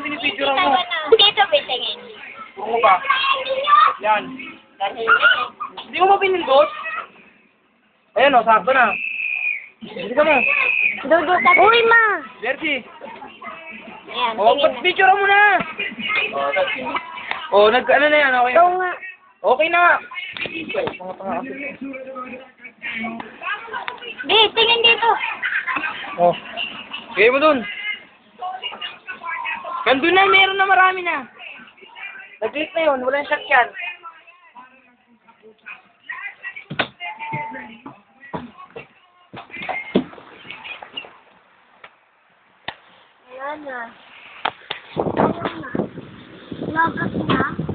pinipicture mo. Dito, bitingin. Oo ba? Yan. Hindi mo ba pinindot? Ayan o, sakto na. Hindi ka mo. Dudukat. Uy, ma! Jersey. Ayan, O, tingin. picture mo na. O, ano na yan, okay? Ito nga. Okay na. Di, tingin dito. O. Bigay mo dun. Gandun na, meron na marami na. Nag-click na yun, walang shot yan. Ayan na. Ayan na. Lagat na.